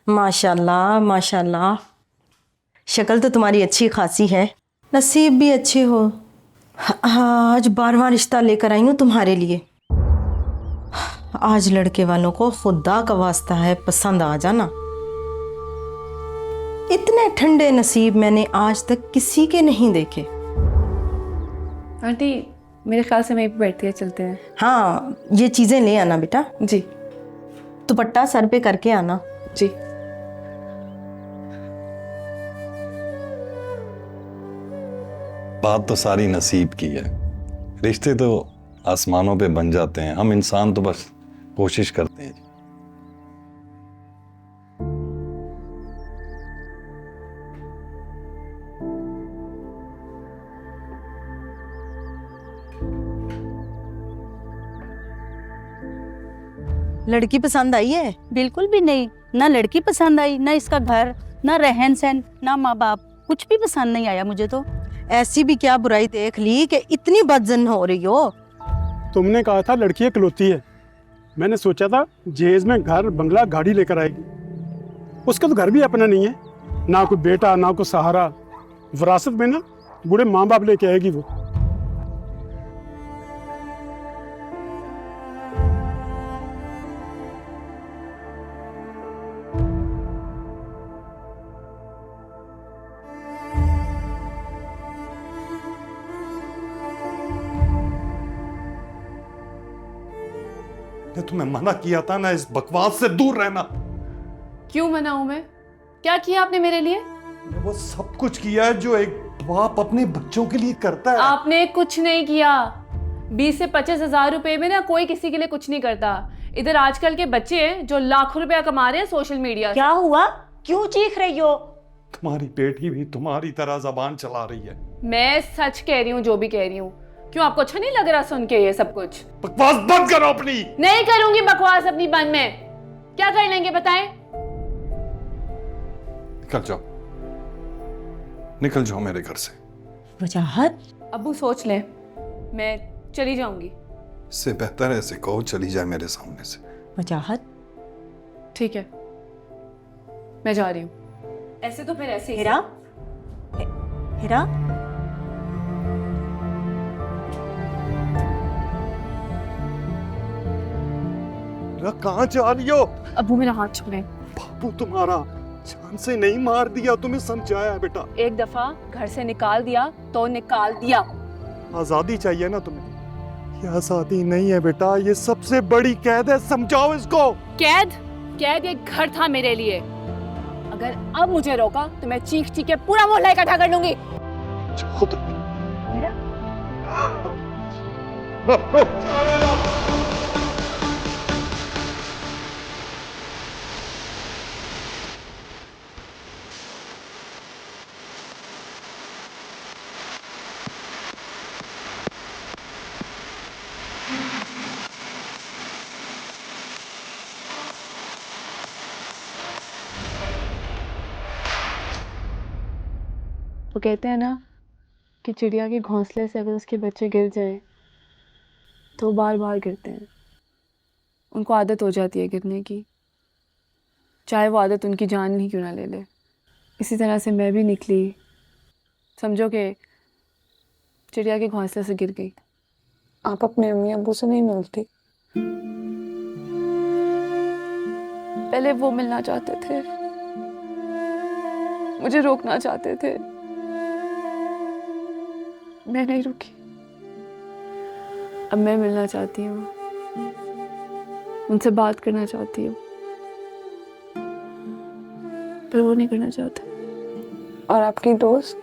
माशाल्लाह माशाल्लाह, शक्ल तो तुम्हारी अच्छी खासी है, नसीब भी अच्छे हो। आज 12वां रिश्ता लेकर आई हूँ तुम्हारे लिए। आज लड़के वालों को खुदा का वास्ता है पसंद आ जाना। इतने ठंडे नसीब मैंने आज तक किसी के नहीं देखे। आंटी मेरे ख्याल से वहीं पे बैठती है, चलते हैं। हाँ, ये चीज़ें ले आना बेटा। जी दुपट्टा सर पे करके आना। जी। बात तो सारी नसीब की है। रिश्ते तो आसमानों पे बन जाते हैं, हम इंसान तो बस कोशिश करते हैं। लड़की पसंद आई है? बिल्कुल भी नहीं, ना लड़की पसंद आई, ना इसका घर, ना रहन सहन, ना माँ बाप, कुछ भी पसंद नहीं आया मुझे तो। ऐसी भी क्या बुराई देख ली कि इतनी बदजन हो रही हो? तुमने कहा था लड़की इकलौती है, मैंने सोचा था जहेज में घर बंगला गाड़ी लेकर आएगी। उसका तो घर भी अपना नहीं है, ना कोई बेटा ना कोई सहारा। विरासत में ना बूढ़े माँ बाप लेके आएगी वो। तुम्हें मना किया था ना इस बकवास से दूर रहना। क्यों मना हूं मैं? क्या किया आपने मेरे लिए? वो सब कुछ किया है जो एक बाप अपने बच्चों के लिए करता है। आपने कुछ नहीं किया। 20 से 25 हजार रुपए में ना कोई किसी के लिए कुछ नहीं करता। इधर आजकल के बच्चे हैं जो लाखों रुपया कमा रहे हैं सोशल मीडिया से। क्या हुआ, क्यों चीख रही हो? तुम्हारी बेटी भी तुम्हारी तरह जबान चला रही है। मैं सच कह रही हूँ, जो भी कह रही हूँ। क्यों आपको अच्छा नहीं लग रहा सुन के ये सब कुछ? बकवास बंद करो अपनी। नहीं करूंगी बकवास अपनी बंद में। क्या कर लेंगे बताएं? निकल जाओ, निकल जाओ मेरे घर से। वजाहत, अब्बू सोच लें, मैं चली जाऊंगी। इससे बेहतर है ऐसे कहो चली जाए मेरे सामने से। वजाहत, ठीक है मैं जा रही हूँ। ऐसे तो फिर ऐसे ही। हिरा, हिरा, कहाँ जा रही हो? अब्बू मेरा हाथ छोड़े। बापू तुम्हारा जान से नहीं मार दिया, तुम्हें समझाया है बेटा। एक दफा घर से निकाल दिया तो निकाल दिया। आजादी चाहिए ना तुम्हें। ये आजादी नहीं है बेटा, ये सबसे बड़ी कैद है, समझाओ इसको। कैद? कैद ये घर था मेरे लिए। अगर अब मुझे रोका तो मैं चीख चीख के पूरा मोहल्ला इकट्ठा कर लूंगी। वो कहते हैं ना कि चिड़िया के घोंसले से अगर उसके बच्चे गिर जाएं तो बार बार गिरते हैं। उनको आदत हो जाती है गिरने की, चाहे वो आदत उनकी जान ही क्यों ना ले ले। इसी तरह से मैं भी निकली, समझो कि चिड़िया के घोंसले से गिर गई। आप अपने अम्मी अब्बू से नहीं मिलती? पहले वो मिलना चाहते थे, मुझे रोकना चाहते थे, मैं नहीं रुकी। अब मैं मिलना चाहती हूँ, उनसे बात करना चाहती हूँ, पर वो नहीं करना चाहते। और आपकी दोस्त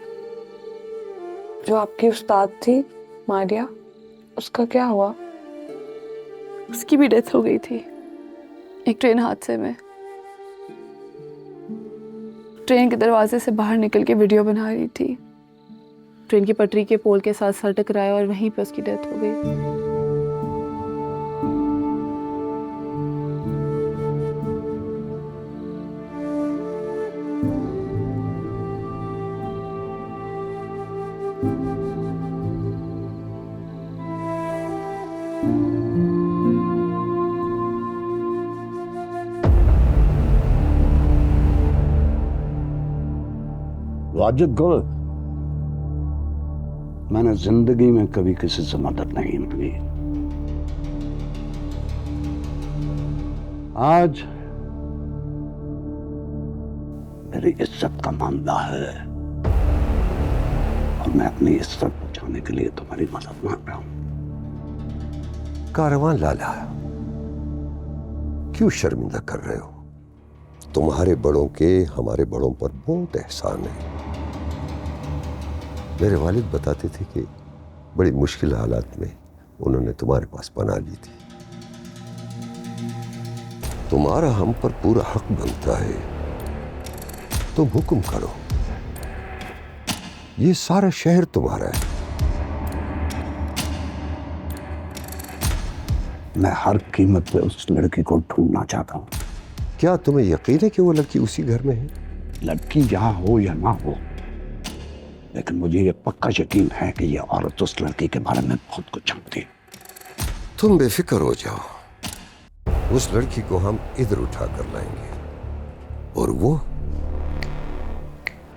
जो आपकी उस्ताद थी मारिया, उसका क्या हुआ? उसकी भी डेथ हो गई थी एक ट्रेन हादसे में। ट्रेन के दरवाजे से बाहर निकल के वीडियो बना रही थी। ट्रेन की पटरी के पोल के साथ सर टकराया और वहीं पे उसकी डेथ हो गई। वाजिद गुल, मैंने जिंदगी में कभी किसी से मदद नहीं मांगी। आज मेरी इज्जत का मामला है और मैं अपनी इज्जत बचाने के लिए तुम्हारी मदद मांग रहा हूं। कारवां लाला, क्यों शर्मिंदा कर रहे हो? तुम्हारे बड़ों के हमारे बड़ों पर बहुत एहसान है। मेरे वालिद बताते थे कि बड़ी मुश्किल हालात में उन्होंने तुम्हारे पास पनाह ली थी। तुम्हारा हम पर पूरा हक बनता है, तुम हुक्म करो। ये सारा शहर तुम्हारा है। मैं हर कीमत पे उस लड़की को ढूंढना चाहता हूं। क्या तुम्हें यकीन है कि वो लड़की उसी घर में है? लड़की यहाँ हो या ना हो, लेकिन मुझे ये पक्का यकीन है कि ये औरत उस लड़की के बारे में बहुत कुछ जानती है। तुम बेफिक्र हो जाओ, उस लड़की को हम इधर उठा कर लाएंगे और वो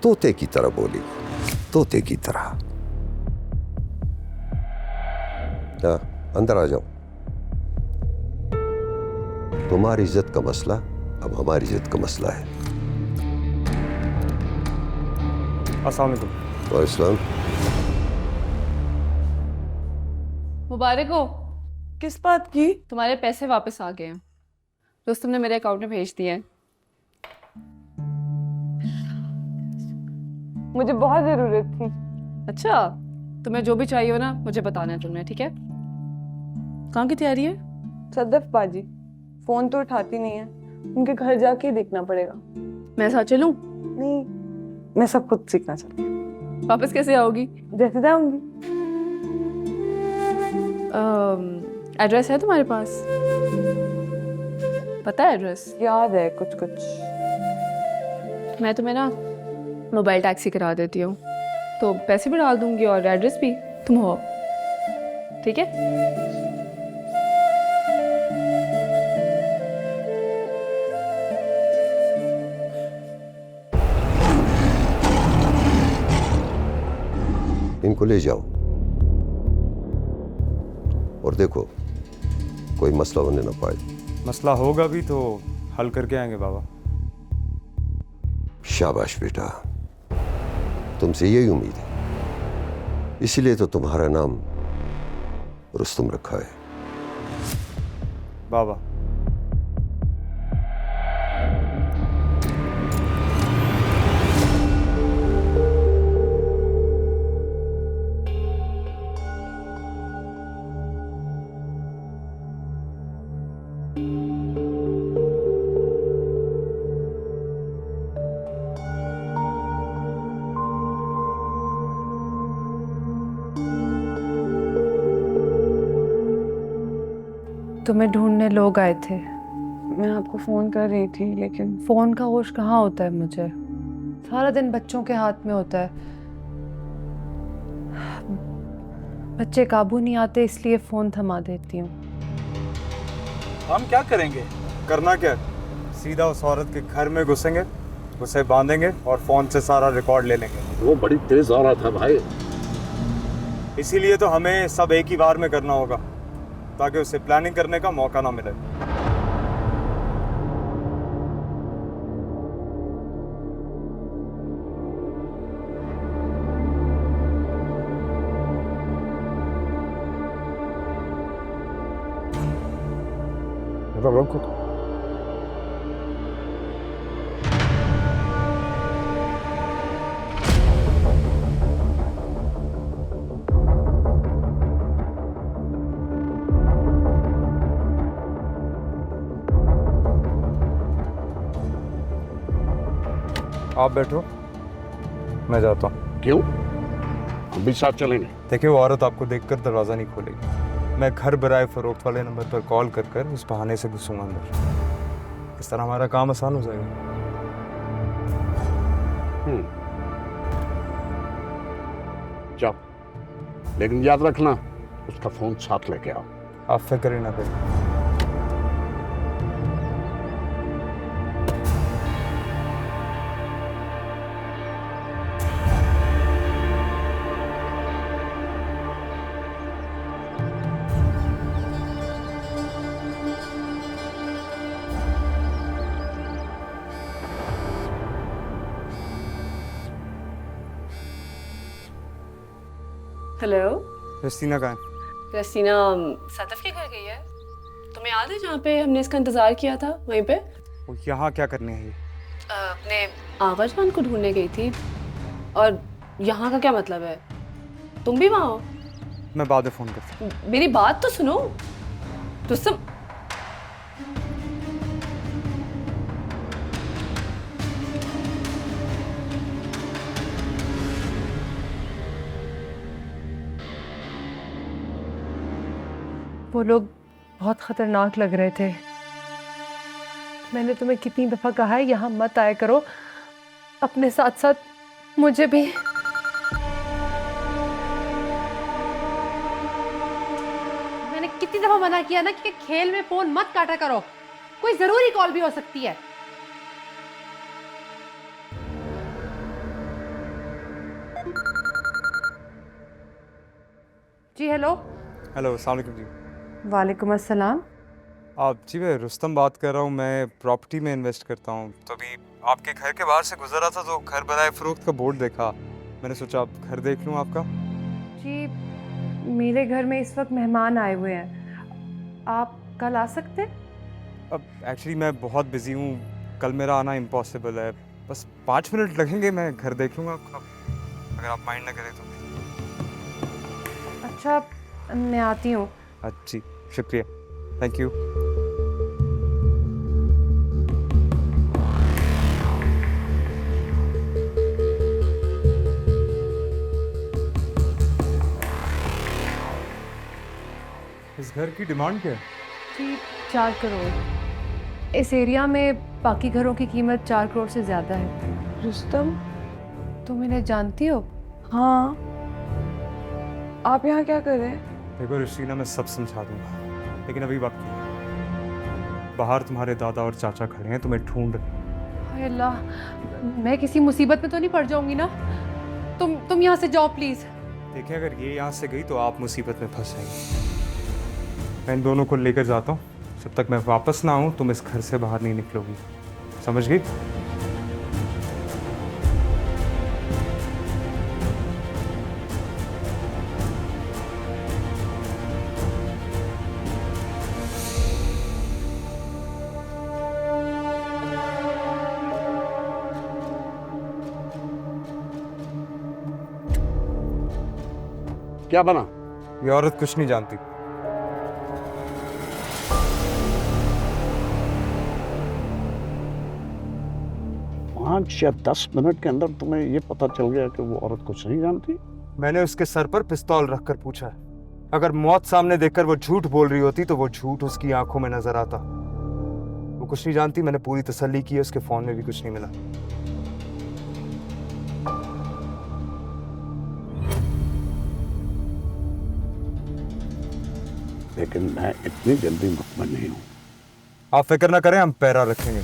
तोते की तरह बोली, तोते की तरह। अंदर आ जाओ। तुम्हारी इज्जत का मसला अब हमारी इज्जत का मसला है। अस्सलाम वालेकुम। वालेकुम। मुबारक हो। किस बात की? तुम्हारे पैसे वापस आ गए हैं, दोस्तों ने मेरे अकाउंट में भेज दिए हैं। मुझे बहुत जरूरत थी। अच्छा, तुम्हें जो भी चाहिए हो ना मुझे बताना है तुमने, ठीक है? कहाँ की तैयारी है? सदफ बाजी फोन तो उठाती नहीं है, उनके घर जाके ही देखना पड़ेगा। मैं साथ चलूं? नहीं, मैं सब खुद सीखना चाहती हूँ। वापस कैसे आओगी? जैसे जाऊंगी। एड्रेस है तुम्हारे पास? पता है एड्रेस? याद है कुछ कुछ। मैं तुम्हें ना मोबाइल टैक्सी करा देती हूँ, तो पैसे भी डाल दूंगी और एड्रेस भी, तुम हो, ठीक है? इनको ले जाओ और देखो कोई मसला होने ना पाए। मसला होगा भी तो हल करके आएंगे बाबा। शाबाश बेटा, तुमसे यही उम्मीद है, इसीलिए तो तुम्हारा नाम रुस्तुम रखा है। बाबा तुम्हें ढूंढने लोग आए थे। मैं आपको फोन कर रही थी, लेकिन फोन का होश कहाँ होता है मुझे, सारा दिन बच्चों के हाथ में होता है। बच्चे काबू नहीं आते, इसलिए फोन थमा देती हूँ। हम क्या करेंगे? करना क्या? सीधा उस औरत के घर में घुसेंगे, उसे बांधेंगे और फोन से सारा रिकॉर्ड ले लेंगे। वो बड़ी तेज औरत है भाई। इसीलिए तो हमें सब एक ही बार में करना होगा, ताकि उसे प्लानिंग करने का मौका ना मिले। रोको। आप बैठो, मैं जाता हूँ। क्यों? हम भी साथ चलेंगे। देखिए, वो औरत आपको देखकर दरवाज़ा नहीं खोलेगी। मैं घर बराए फरोख्त वाले नंबर पर कॉल कर कर उस बहाने से घुसूंगा अंदर। इस तरह हमारा काम आसान हो जाएगा। जाओ, लेकिन याद रखना उसका फोन साथ लेके आओ। आप फिक्र ही ना करें। हेलो रस्तीना कहाँ है? रसीना सतफ के घर गई है। तुम्हें याद है जहाँ पे हमने इसका इंतज़ार किया था, वहीं पे? वो यहाँ क्या करने है ये? अपने आगा जान को ढूंढने गई थी। और यहाँ का क्या मतलब है? तुम भी वहाँ हो? मैं बाद में फ़ोन करता हूँ। मेरी बात तो सुनो। तो सब वो लोग बहुत खतरनाक लग रहे थे। मैंने तुम्हें कितनी दफा कहा है यहाँ मत आया करो, अपने साथ साथ मुझे भी। मैंने कितनी दफा मना किया ना कि खेल में फोन मत काटा करो, कोई जरूरी कॉल भी हो सकती है। जी हेलो। हेलो, अस्सलाम वालेकुम जी। वालेकुम अस्सलाम। आप जी, मैं रुस्तम बात कर रहा हूँ। मैं प्रॉपर्टी में इन्वेस्ट करता हूँ। तो अभी आपके घर के बाहर से गुजर रहा था तो घर बनाए फरोख्त का बोर्ड देखा। मैंने सोचा आप घर देख लूँ आपका। जी मेरे घर में इस वक्त मेहमान आए हुए हैं, आप कल आ सकते हैं? अब एक्चुअली मैं बहुत बिजी हूँ, कल मेरा आना इम्पॉसिबल है। बस 5 मिनट लगेंगे, मैं घर देख लूँगा आपका, अगर आप माइंड ना करें तो। अच्छा मैं आती हूँ। जी शुक्रिया, थैंक यू। इस घर की डिमांड क्या है? जी 4 करोड़। इस एरिया में बाकी घरों की कीमत 4 करोड़ से ज़्यादा है। रुस्तम, तुम इन्हें जानती हो? हाँ, आप यहाँ क्या कर रहे हैं? देखो रशीना, मैं सब समझा दूंगा, लेकिन अभी वक्त नहीं है। बाहर तुम्हारे दादा और चाचा खड़े हैं, तुम्हें ढूंढ रहे हैं। हाय अल्लाह, मैं किसी मुसीबत में तो नहीं पड़ जाऊंगी ना? तुम यहाँ से जाओ प्लीज। देखिए, अगर ये यहाँ से गई तो आप मुसीबत में फंस जाएंगे। मैं इन दोनों को लेकर जाता हूँ, जब तक मैं वापस ना आऊँ तुम इस घर से बाहर नहीं निकलोगी, समझ गई? क्या बना? ये औरत कुछ नहीं जानती। 5 या 10 मिनट के अंदर तुम्हें ये पता चल गया कि वो औरत कुछ नहीं जानती? मैंने उसके सर पर पिस्तौल रखकर पूछा, अगर मौत सामने देखकर वो झूठ बोल रही होती तो वो झूठ उसकी आंखों में नजर आता। वो कुछ नहीं जानती, मैंने पूरी तसल्ली की है, उसके फोन में भी कुछ नहीं मिला। लेकिन मैं इतनी जल्दी मुतमईन नहीं हूँ। आप फिक्र ना करें, हम पैरा रखेंगे।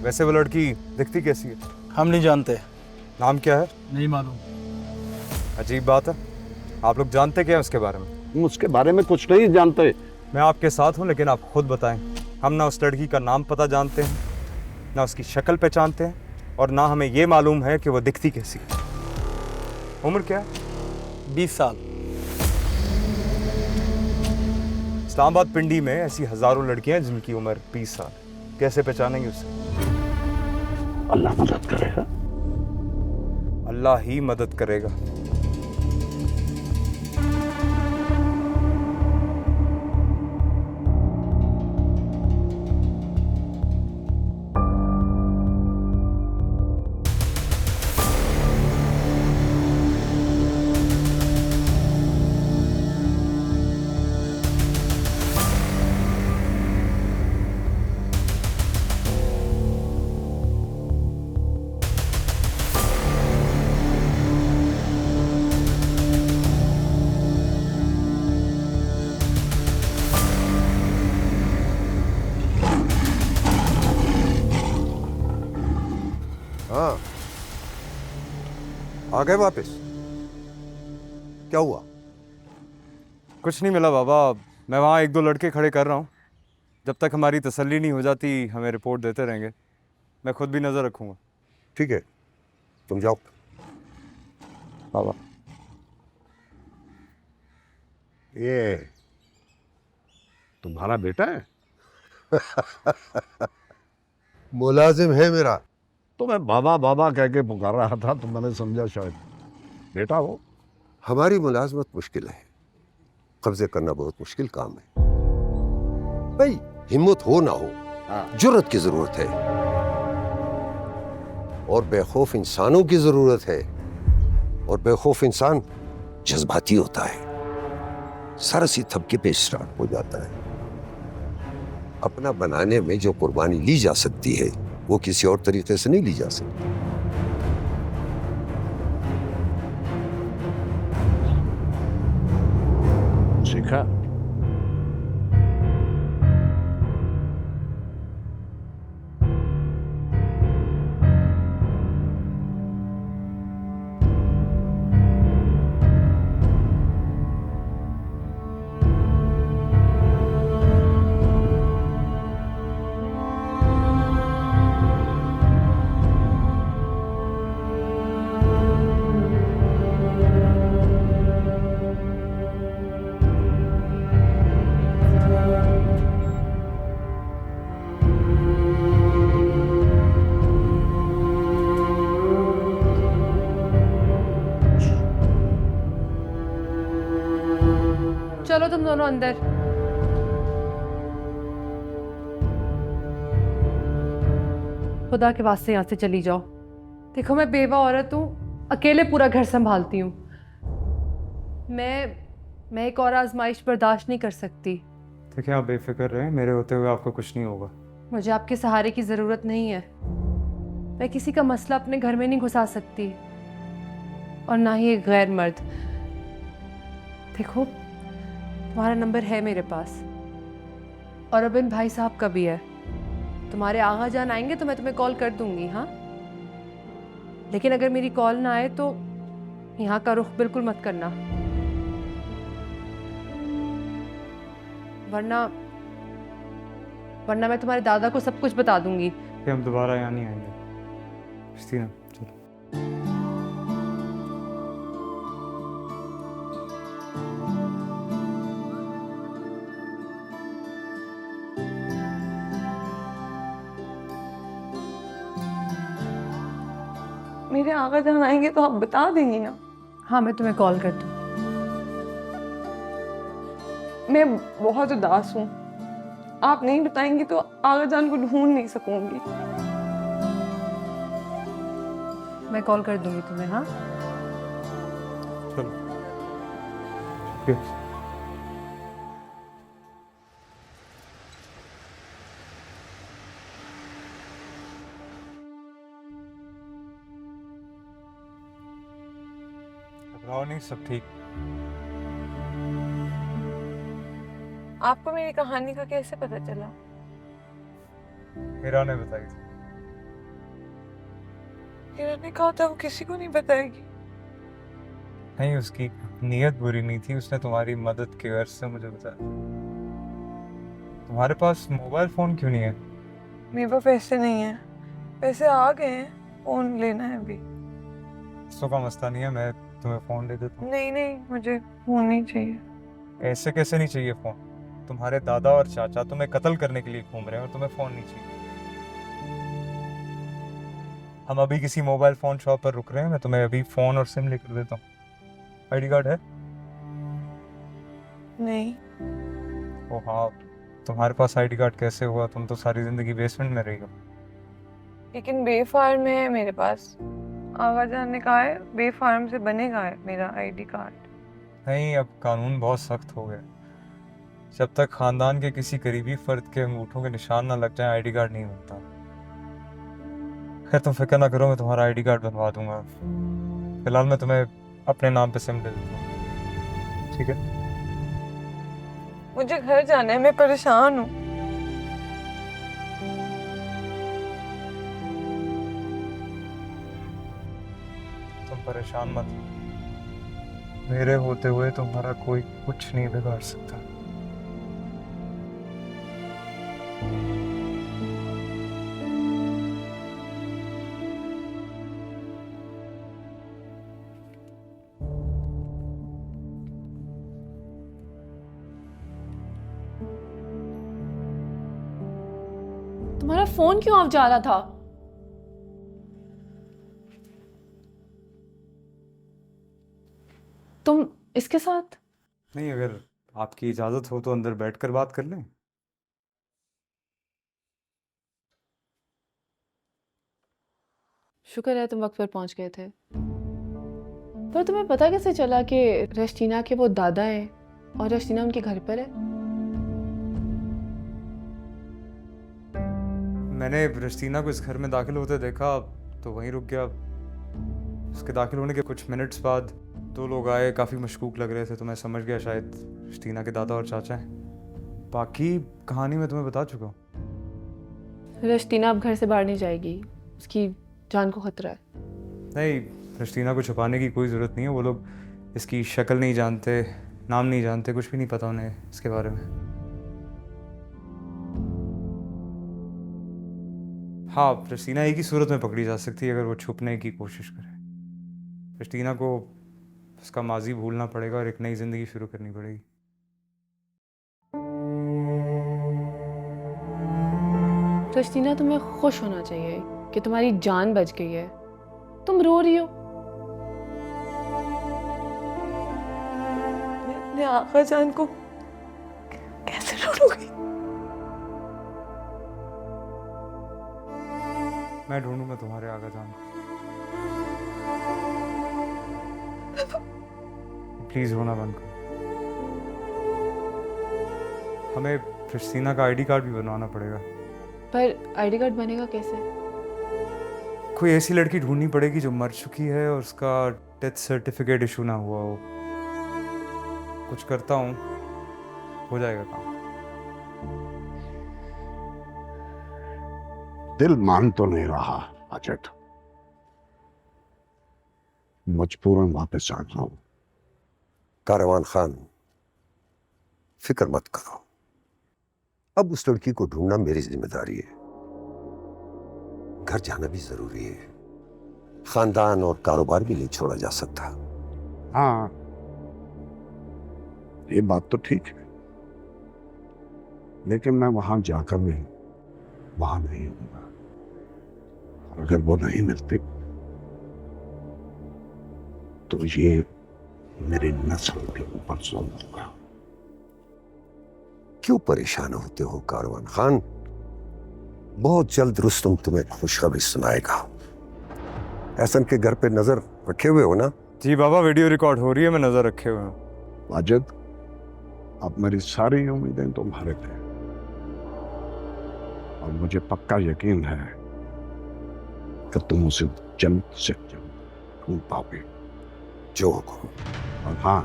वैसे वो लड़की दिखती कैसी है? हम नहीं जानते। नाम क्या है? नहीं मालूम। अजीब बात है, आप लोग जानते क्या है उसके बारे में? हम उसके बारे में कुछ नहीं जानते। मैं आपके साथ हूँ, लेकिन आप खुद बताएं। हम ना उस लड़की का नाम पता जानते हैं, ना उसकी शक्ल पहचानते हैं, और ना हमें ये मालूम है कि वो दिखती कैसी है। उम्र क्या है? 20 साल। इस्लामाबाद पिंडी में ऐसी हजारों लड़कियां हैं जिनकी उम्र 20 साल। कैसे पहचानेंगे उसे? अल्लाह मदद करेगा। अल्लाह ही मदद करेगा। हाँ, आ गए वापस? क्या हुआ? कुछ नहीं मिला बाबा, मैं वहाँ 1-2 लड़के खड़े कर रहा हूँ। जब तक हमारी तसल्ली नहीं हो जाती हमें रिपोर्ट देते रहेंगे। मैं खुद भी नज़र रखूँगा। ठीक है, तुम जाओ। बाबा ये तुम्हारा बेटा है? मुलाजिम है मेरा। तो मैं बाबा बाबा कह के पुकार रहा था तो मैंने समझा शायद बेटा हो। हमारी मुलाजमत मुश्किल है, कब्जे करना बहुत मुश्किल काम है भाई। हिम्मत हो ना हो, जुर्रत की जरूरत है, और बेखौफ इंसानों की जरूरत है। और बेखौफ इंसान जज्बाती होता है, सरसी थपके पे स्टार्ट हो जाता है। अपना बनाने में जो कुर्बानी ली जा सकती है वो किसी और तरीके से नहीं ली जा सकती। सीखा? चलो तुम दोनों अंदर। खुदा के वास्ते यहाँ से चली जाओ। देखो मैं बेवा औरत हूँ, अकेले पूरा घर संभालती हूँ। मैं एक और आजमाइश बर्दाश्त नहीं कर सकती। देखिए आप बेफिक्र रहें, मेरे होते हुए आपको कुछ नहीं होगा। मुझे आपके सहारे की ज़रूरत नहीं है। मैं किसी का मसला अपने घर में नहीं घुसा सकती, और ना ही एक गैर मर्द। देखो तुम्हारा नंबर है मेरे पास, और अब इन भाई साहब का भी है। तुम्हारे आगा जान आएंगे तो मैं तुम्हें कॉल कर दूंगी, हाँ। लेकिन अगर मेरी कॉल ना आए तो यहाँ का रुख बिल्कुल मत करना, वरना मैं तुम्हारे दादा को सब कुछ बता दूंगी। कि हम दोबारा यहाँ नहीं आएंगे। क्रिस्टीना चलो। मेरे आगा जान आएंगे तो आप बता देंगी ना? हाँ मैं तुम्हें कॉल कर दूँ। मैं बहुत उदास हूँ, आप नहीं बताएंगी तो आगा जान को ढूंढ नहीं सकूंगी। मैं कॉल कर दूंगी तुम्हें, हाँ। चलो शुक्रिया। घबराओ नहीं, सब ठीक। आपको मेरी कहानी का कैसे पता चला? हीरा ने बताई थी। हीरा ने कहा था वो किसी को नहीं बताएगी। नहीं, उसकी नीयत बुरी नहीं थी, उसने तुम्हारी मदद की गर्ज से मुझे बताया। तुम्हारे पास मोबाइल फोन क्यों नहीं है? मेरे पास पैसे नहीं है, पैसे आ गए हैं, फोन लेना है अभी। पैसों का मसला नहीं है, मैं तुम्हें फोन दे देता हूँ। नहीं मुझे फोन नहीं चाहिए। ऐसे कैसे नहीं चाहिए फोन? तुम्हारे दादा और चाचा तुम्हें कत्ल करने के लिए घूम रहे हैं और तुम्हें फोन नहीं चाहिए। हम अभी किसी मोबाइल फोन शॉप पर रुक रहे हैं, मैं तुम्हें अभी फोन और सिम लेकर देता हूँ। आईडी कार्ड है? नहीं। ओ हाँ, तुम्हारे पास आईडी कार्ड कैसे हुआ? तुम तो सारी जिंदगी बेसमेंट में रही हो। लेकिन बे फार्म है मेरे पास। आगा जान ने कहा है बे फार्म से बनेगा है मेरा आईडी कार्ड। नहीं, अब कानून बहुत सख्त हो गया। जब तक खानदान के किसी करीबी फर्द के अंगूठों के निशान ना लग जाए, आईडी कार्ड नहीं बनता। खैर तुम फिक्र ना करो, मैं तुम्हारा आईडी कार्ड बनवा दूंगा। फिलहाल मैं तुम्हें अपने नाम पे सिम दे देता हूँ, ठीक है? मुझे घर जाना है, मैं परेशान हूँ। तुम परेशान मत हो। मेरे होते हुए तुम्हारा कोई कुछ नहीं बिगाड़ सकता। तुम्हारा फोन क्यों ऑफ जा रहा था? तुम इसके साथ? नहीं, अगर आपकी इजाज़त हो तो अंदर बैठकर बात कर लें। शुक्र है तुम वक्त पर पहुंच गए थे। पर तुम्हें पता कैसे चला कि रश्तीना के वो दादा हैं और रश्तीना उनके घर पर है? मैंने रश्तीना को इस घर में दाखिल होते देखा तो वहीं रुक गया। उसके दाखिल होने के कुछ मिनट्स बाद दो लोग आए, काफ़ी मशकूक लग रहे थे, तो मैं समझ गया शायद रश्तीना के दादा और चाचा हैं। बाकी कहानी मैं तुम्हें बता चुका हूँ। रश्तीना अब घर से बाहर नहीं जाएगी, उसकी जान को खतरा है। नहीं, रश्तीना को छुपाने की कोई ज़रूरत नहीं है। वो लोग इसकी शक्ल नहीं जानते, नाम नहीं जानते, कुछ भी नहीं पता उन्हें इसके बारे में। हाँ, रश्तीना एक ही सूरत में पकड़ी जा सकती है, अगर वो छुपने की कोशिश करे। रश्तीना को उसका माजी भूलना पड़ेगा और एक नई ज़िंदगी शुरू करनी पड़ेगी। रश्तीना, तुम्हें खुश होना चाहिए कि तुम्हारी जान बच गई है। तुम रो रही हो। मैं अपने आका जान को कैसे ढूंढूंगी? मैं ढूंढूंगा तुम्हारे आगा जान को। प्लीज रोना बंद करो। हमें रश्तीना का आईडी कार्ड भी बनवाना पड़ेगा। पर आईडी कार्ड बनेगा कैसे? कोई ऐसी लड़की ढूंढनी पड़ेगी जो मर चुकी है और उसका डेथ सर्टिफिकेट इशू ना हुआ हो। कुछ करता हूँ, हो जाएगा काम। दिल मान तो नहीं रहा अजट, मजबूरन वापस आ रहा हूं। कारवान खान, फिक्र मत करो, अब उस लड़की को ढूंढना मेरी जिम्मेदारी है। घर जाना भी जरूरी है, खानदान और कारोबार भी नहीं छोड़ा जा सकता। हाँ, ये बात तो ठीक है, लेकिन मैं वहां जाकर भी वहां नहीं हूंगा। अगर वो नहीं मिलती तो ये मेरी नस्ल के ऊपर जुल्म होगा। क्यों परेशान होते हो कारवान खान? बहुत जल्द रुस्तम तुम्हें खुशखबरी सुनाएगा। एहसन के घर पे नजर रखे हुए हो ना? जी बाबा, वीडियो रिकॉर्ड हो रही है, मैं नजर रखे हुए हूँ। वाजिद, अब मेरी सारी उम्मीदें तुम्हारे पे और मुझे पक्का यकीन है कि तुम उसे जल्द से जल्द ढूंढ पाओगे। जो हुक्म। और हाँ,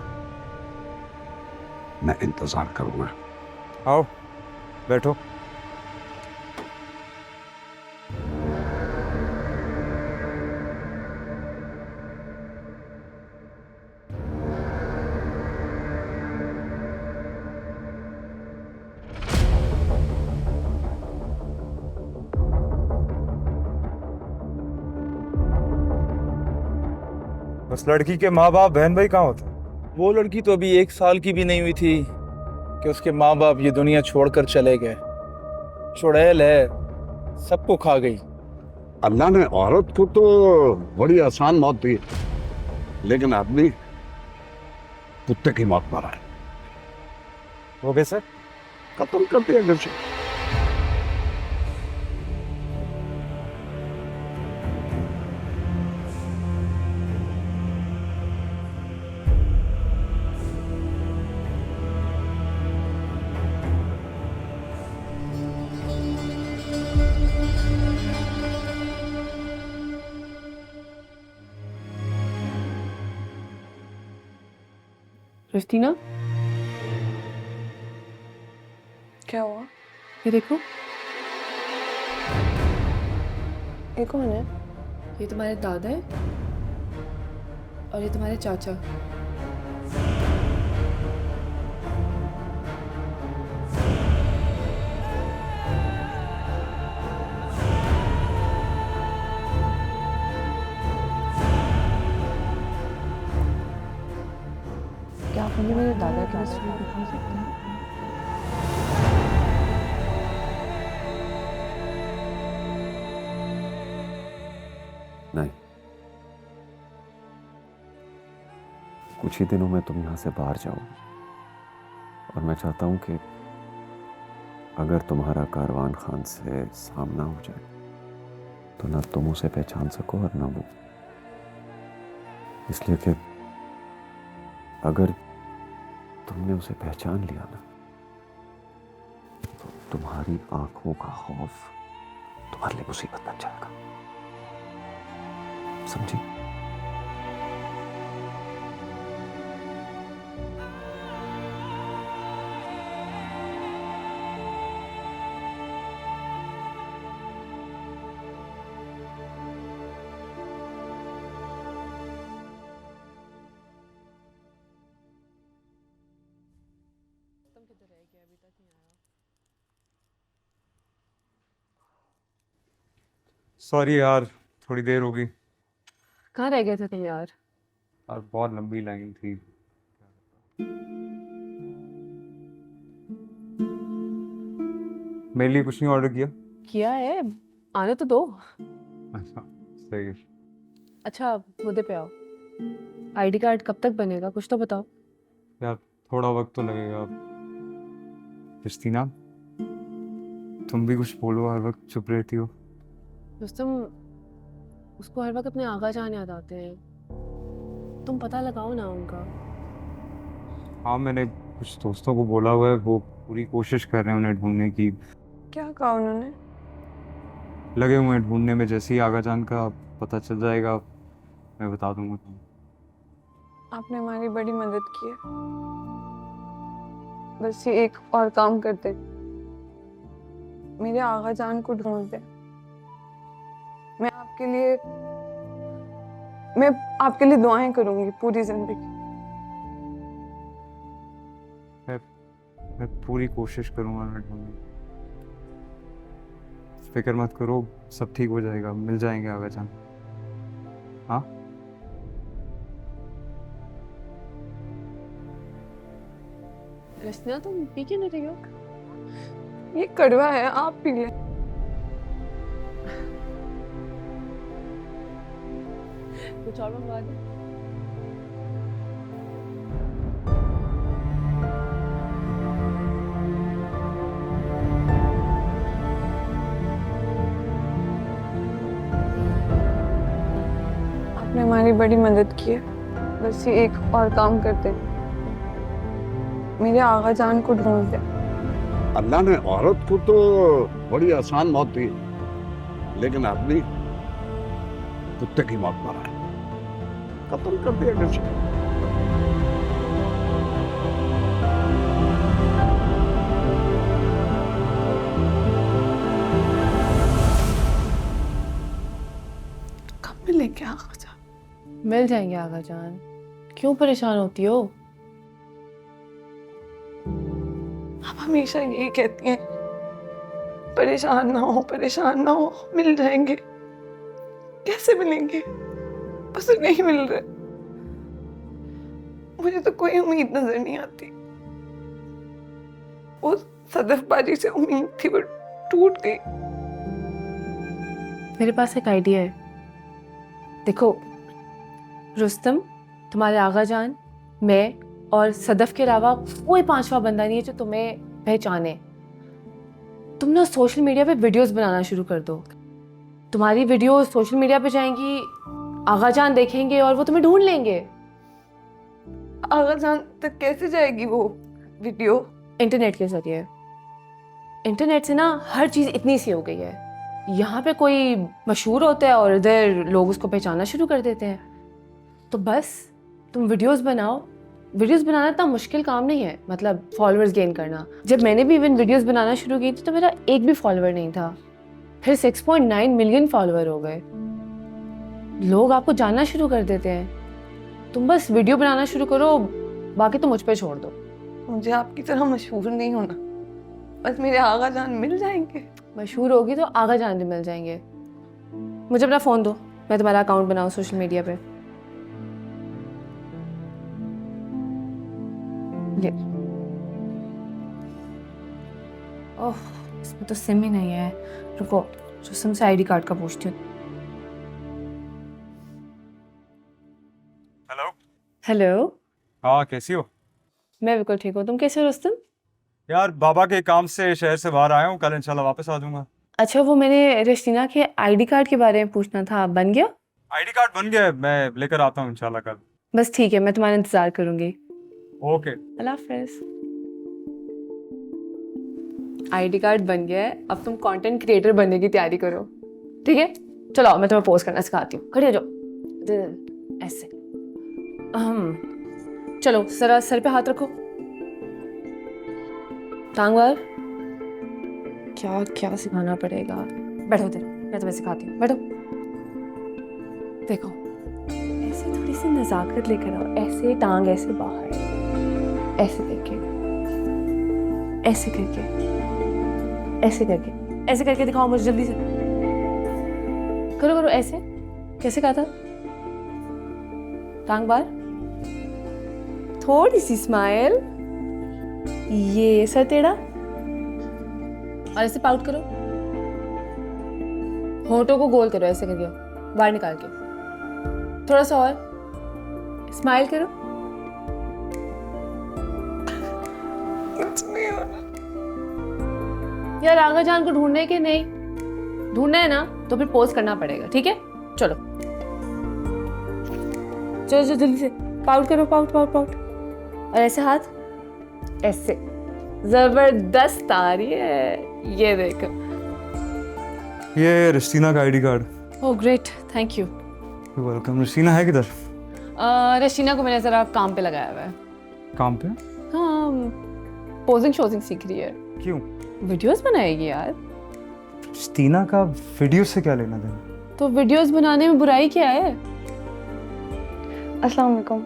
मैं इंतजार करूंगा। आओ बैठो। उस लड़की के माँ बाप बहन भाई कहाँ होते हैं? वो लड़की तो अभी 1 साल की भी नहीं हुई थी कि उसके माँ बाप ये दुनिया छोड़कर चले गए। चुड़ैल है, सबको खा गई। अल्लाह ने औरत को तो बड़ी आसान मौत दी, लेकिन आदमी कुत्ते की मौत मरा है। वो कैसे? कत्ल कर दिया घर से। रश्तीना, क्या हुआ? ये देखो, ये कौन है? ये तुम्हारे दादा है और ये तुम्हारे चाचा। क्या आप मुझे मेरे दादा की तस्वीर दिखा सकते हैं? नहीं, कुछ ही दिनों में तुम यहाँ से बाहर जाओगे और मैं चाहता हूँ कि अगर तुम्हारा कारवान खान से सामना हो जाए तो ना तुम उसे पहचान सको और ना वो, इसलिए कि अगर तुमने उसे पहचान लिया ना तो तुम्हारी आंखों का खौफ तुम्हारे लिए मुसीबत बन जाएगा, समझी? सॉरी यार, थोड़ी देर हो गई कहाँ रह गए थे तुम यार? और बहुत लंबी लाइन थी। मेरे लिए कुछ नहीं ऑर्डर किया? किया है, आने तो दो। अच्छा सही है। अच्छा मुद्दे पे आओ, आईडी कार्ड कब तक बनेगा कुछ तो बताओ। यार थोड़ा वक्त तो लगेगा। क्रिस्टीना, तुम भी कुछ बोलो, हर वक्त चुप रहती हो। रुस्तम, उसको हर वक्त अपने आगा जान याद आते हैं, तुम पता लगाओ ना उनका। हाँ, मैंने कुछ दोस्तों को बोला हुआ है, वो पूरी कोशिश कर रहे हैं उन्हें ढूंढने की। क्या कहा उन्होंने? लगे हुए हैं ढूंढने में, जैसे ही आगा जान का पता चल जाएगा मैं बता दूंगा तुम्हें। आपने हमारी बड़ी मदद की है, बस ये एक और काम करते, मेरे आगा जान को ढूंढ दे। मैं आपके लिए दुआएं करूंगी पूरी जिंदगी। मैं पूरी कोशिश करूंगा उन्हें ढूंढने की। फिक्र मत करो, सब ठीक हो जाएगा, मिल जाएंगे आगा जान। हाँ रचना, तुम पी क्यों नहीं रही हो? ये कड़वा है, आप पी ले। कुछ और मंगवा दे। आपने हमारी बड़ी मदद की है, बस ये एक और काम करते, मेरे आगा जान को ढूंढ दे। अल्लाह ने औरत को तो बड़ी आसान मौत दी, लेकिन आदमी कुत्ते की मौत मरा है, खत्म कर दिया किसी। कब मिलेंगे आगा जान? मिल जाएंगे आगा जान, क्यों परेशान होती हो? आप हमेशा यही कहती हैं, परेशान ना हो, परेशान ना हो, मिल जाएंगे। कैसे मिलेंगे? बस नहीं मिल रहे। मुझे तो कोई उम्मीद नजर नहीं आती। वो सदफबाजी से उम्मीद थी, वो टूट गई। मेरे पास एक आइडिया है। देखो रुस्तम, तुम्हारे आगा जान, मैं और सदफ के अलावा कोई पांचवा बंदा नहीं है जो तुम्हें पहचाने। तुम ना सोशल मीडिया पे वीडियोस बनाना शुरू कर दो। तुम्हारी वीडियोस सोशल मीडिया पे जाएंगी, आगा जान देखेंगे और वो तुम्हें ढूंढ लेंगे। आगा जान तक कैसे जाएगी वो वीडियो? इंटरनेट के जरिए। इंटरनेट से ना हर चीज़ इतनी सी हो गई है, यहाँ पे कोई मशहूर होता है और इधर लोग उसको पहचानना शुरू कर देते हैं। तो बस तुम वीडियोस बनाओ। वीडियोस बनाना इतना मुश्किल काम नहीं है, मतलब फॉलोअर्स गेन करना। जब मैंने भी इवन वीडियोस बनाना शुरू की थी तो मेरा एक भी फॉलोअर नहीं था, फिर 6.9 मिलियन फॉलोअर हो गए। लोग आपको जानना शुरू कर देते हैं। तुम बस वीडियो बनाना शुरू करो, बाकी तो मुझ पे छोड़ दो। मुझे आपकी तरह मशहूर नहीं होना, बस मेरे आगा जान मिल जाएंगे। मशहूर होगी तो आगा जान भी मिल जाएंगे। मुझे अपना फ़ोन दो, मैं तुम्हारा अकाउंट बनाऊँ सोशल मीडिया पे। ये ओह, इसमें तो सिम ही नहीं है। रुको, रुस्तम से आईडी कार्ड का पूछती हूँ। हेलो। हाँ, कैसी हो? मैं बिल्कुल ठीक हूँ, तुम कैसे हो रुस्तम? यार बाबा के काम से शहर से बाहर आया हूँ, कल इंशाल्लाह वापस आ जाऊंगा। अच्छा, वो मैंने रशीना के आईडी कार्ड के बारे में पूछना था, बन गया? आईडी कार्ड बन गया है, मैं लेकर आता हूँ इंशाल्लाह कल। बस ठीक है, मैं तुम्हारा इंतजार करूंगी। ओके। अल्लाह हाफिज। आईडी कार्ड बन गया है, अब तुम कंटेंट क्रिएटर बनने की तैयारी करो, ठीक है? चलो आओ, मैं तुम्हें पोस्ट करना सिखाती हूँ। खड़े हो जाओ, ऐसे। चलो जरा सर पे हाथ रखो, टांग बार। क्या क्या सिखाना पड़ेगा? बैठो इधर, मैं तुम्हें सिखाती हूँ, बैठो। देखो ऐसे थोड़ी सी नजाकत लेकर आओ, ऐसे टांग ऐसे बाहर, ऐसे करके, ऐसे करके, ऐसे करके, ऐसे करके दिखाओ मुझे, जल्दी से करो करो। ऐसे कैसे कहा था? टांग बाहर, थोड़ी सी स्माइल, ये सर टेढ़ा, और ऐसे पाउट करो, होठों को गोल करो, ऐसे करके बाहर निकाल के, थोड़ा सा और स्माइल करो। यार आगा जान को ढूंढने के नहीं ढूंढना है ना, तो फिर पोस्ट करना पड़ेगा, ठीक है? चलो चलो चलो जल्दी से पाउट करो, पाउट पाउट पाउट, और ऐसे हाथ, ऐसे। जबरदस्त आ रही है, ये देखो। ये रशीना का ID card. Oh great, thank you. Welcome. Rashina है किधर? रशीना को मैंने जरा काम पे लगाया हुआ है। काम पे? हाँ, पोजिंग शोजिंग सीख रही है। क्यों? वीडियोस बनाएगी यार। रशीना का वीडियो से क्या लेना देना? तो वीडियोस बनाने में बुराई क्या है? अस्सलाम वालेकुम।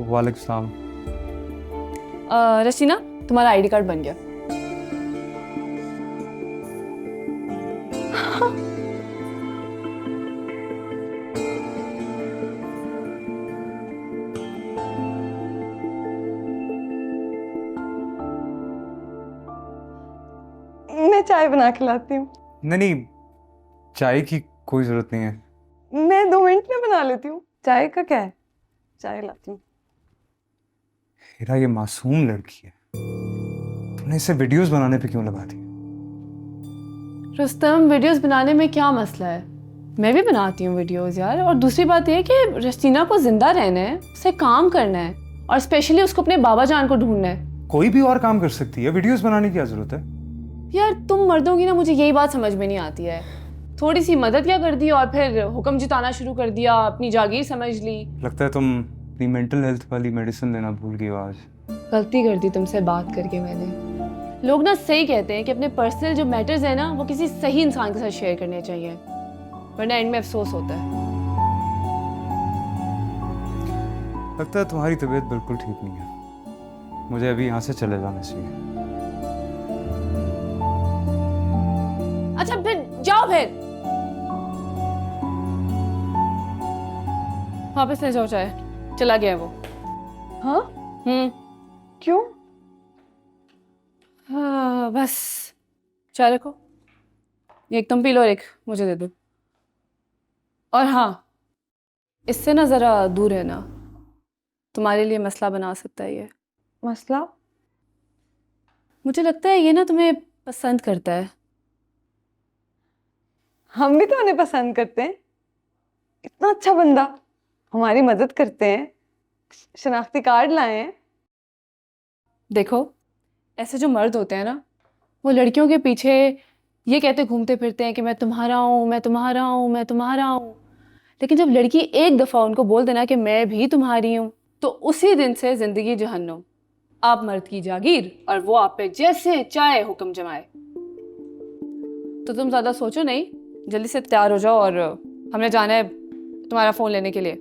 वालेकुम सलाम। रशीना, तुम्हारा आईडी कार्ड बन गया। मैं चाय बना के लाती हूँ। नहीं, चाय की कोई जरूरत नहीं है। मैं 2 मिनट में बना लेती हूँ। चाय का क्या है, चाय लाती हूँ। हीरा, ये मासूम लड़की है, तुमने इसे वीडियोस बनाने पे क्यों लगा दी? रुस्तम, वीडियोस बनाने में क्या मसला है? मैं भी बनाती हूँ वीडियोस यार। और दूसरी बात ये कि रशीना को जिंदा रहना है, उसे काम करना है, और स्पेशली उसको अपने बाबा जान को ढूंढना है। कोई भी और काम कर सकती है, वीडियोस बनाने की क्या जरूरत है? यार तुम मर्दों की ना, मुझे यही बात समझ में नहीं आती है। थोड़ी सी मदद क्या कर दी और फिर हुक्म जिताना शुरू कर दिया, अपनी जागीर समझ ली। लगता है तुम अपनी मेंटल हेल्थ वाली मेडिसिन लेना भूल गई हो आज। गलती कर दी तुमसे बात करके मैंने। लोग ना सही कहते हैं कि अपने पर्सनल जो मैटर्स है ना, वो किसी सही इंसान के साथ शेयर करने चाहिए, वरना एंड में अफसोस होता है। लगता है तुम्हारी तबीयत बिल्कुल ठीक नहीं है, मुझे अभी यहाँ से चले जाना चाहिए। अच्छा फिर जाओ, फिर वापस ले जाओ चाय, चला गया है वो। हाँ? क्यों? हाँ बस, चाय रखो, एक तुम पी लो और एक मुझे दे दो। और हाँ, इससे ना ज़रा दूर है ना, तुम्हारे लिए मसला बना सकता है ये। मसला? मुझे लगता है ये ना तुम्हें पसंद करता है। हम भी तो उन्हें पसंद करते हैं, इतना अच्छा बंदा, हमारी मदद करते हैं, शनाख्ती कार्ड लाए हैं। देखो, ऐसे जो मर्द होते हैं ना, वो लड़कियों के पीछे ये कहते घूमते फिरते हैं कि मैं तुम्हारा हूँ, मैं तुम्हारा हूँ, मैं तुम्हारा हूँ। लेकिन जब लड़की एक दफ़ा उनको बोल देना कि मैं भी तुम्हारी हूँ, तो उसी दिन से ज़िंदगी जहन्नुम। आप मर्द की जागीर और वो आप पे जैसे चाहे हुक्म जमाए। तो तुम ज़्यादा सोचो नहीं, जल्दी से तैयार हो जाओ और हमने जाना है तुम्हारा फ़ोन लेने के लिए।